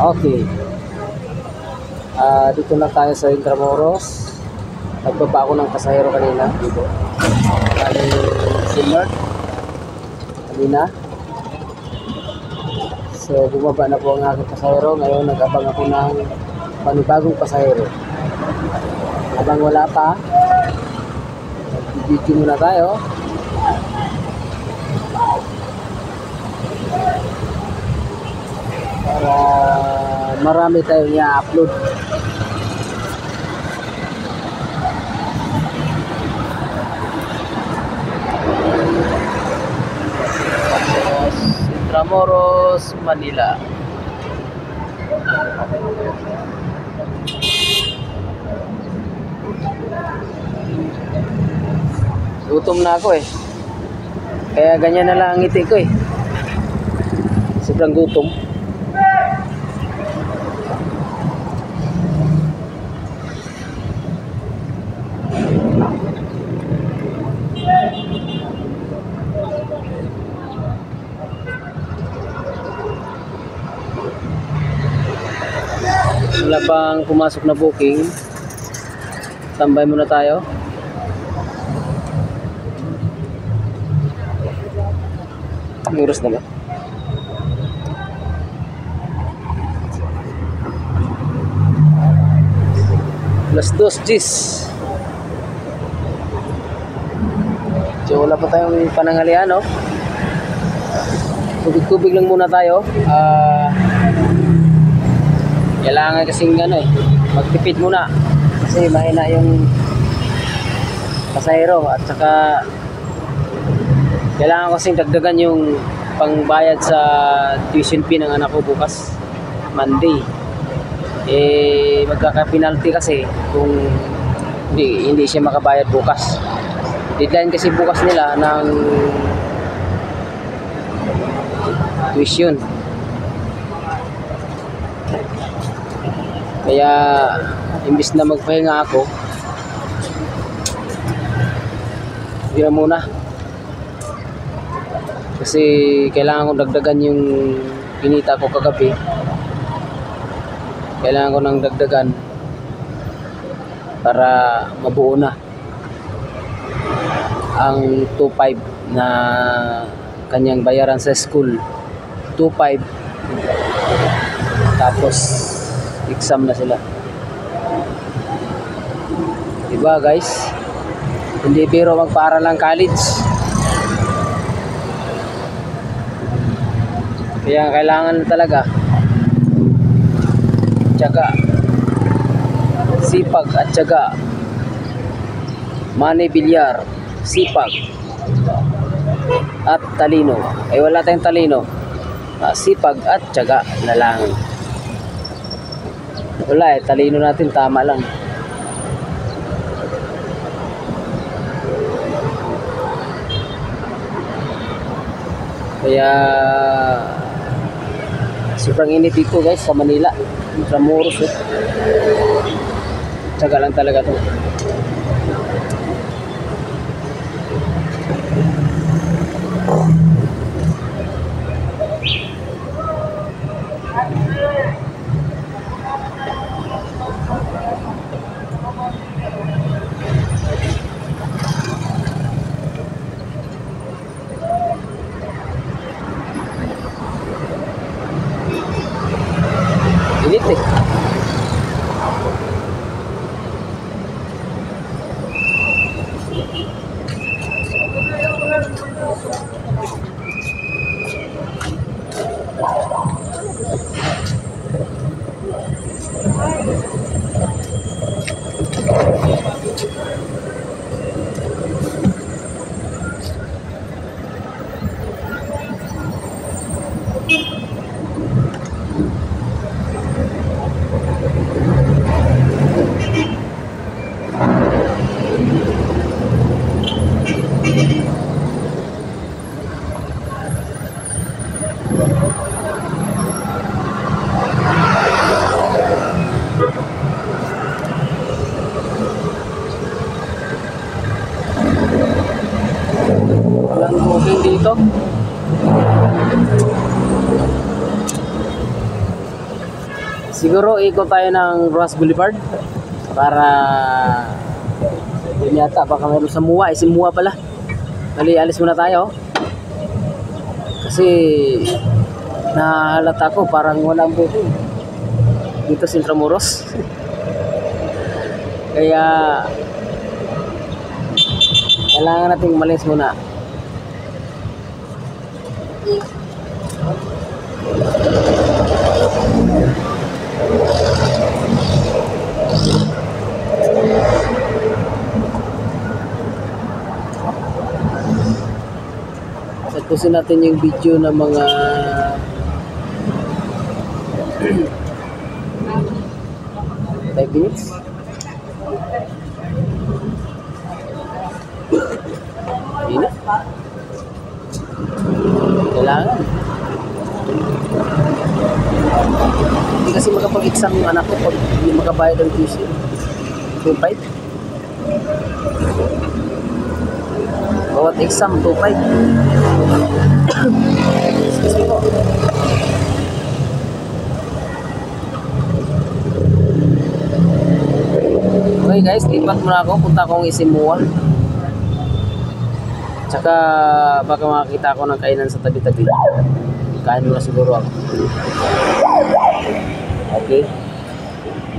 Okay. Dito na tayo sa Intramuros. Nagbaba ako ng pasahero kanina dito. Simmer. Kanina. So, bumaba na po ang aking pasahero. Ngayon, nag-abang ako ng panibagong pasahero. Habang wala pa, video muna tayo. Para marami tayong i-upload. Intramuros, Manila. Gutom na ako eh. Kaya ganyan na lang ang ngiti ko eh. Sobrang gutom. Wala pang pumasok na booking. Tambay muna tayo. Ang oras na ba? Alas 2:10. So wala pa tayong pananghalian, no? Tubig-tubig lang muna tayo. Kailangan kasing magtipid muna kasi mahina yung pasahero at saka kailangan kasing dagdagan yung pangbayad sa tuition fee ng anak ko bukas Monday. Magkaka-penalty kasi kung hindi siya makabayad bukas. Deadline kasi bukas nila ng tuition. Kaya imbis na magpahinga ako, hindi na muna. Kasi kailangan ko dagdagan yung kinita ko kagabi. Kailangan ko ng dagdagan para mabuo na ang 2.5 na kanyang bayaran sa school. 2.5 tapos exam na sila. Diba guys? Hindi biro magpaaral ng college. Kaya kailangan talaga tiyaga, sipag at tiyaga. Manny Villar, sipag at talino. Wala tayong talino. Sipag at tiyaga na lang. Wala talino natin tama lang. Kaya sobrang init dito guys sa Manila. Intramuros tiyaga lang talaga to. Init eh. Siguro ikot tayo ng Rojas Boulevard para yun yata, baka meron sa Mua. Si Mua pala. Dali, alis muna tayo. Kasi nahalata ko parang walang buko dito sa Intramuros. Kaya kailangan nating umalis muna. Tapusin natin yung video ng mga 5 minutes. Minutes? Kailangan. Hindi kasi makapag-exam yung anak ko pag hindi makabayad ng tuition. 2.5. Bawat exam, 2.5. Excuse me po. Okay guys, lipat muna ako. Punta akong Isimua. Tsaka baka makakita ako ng kainan sa tabi-tabi. Kain muna siguro ako. Okay.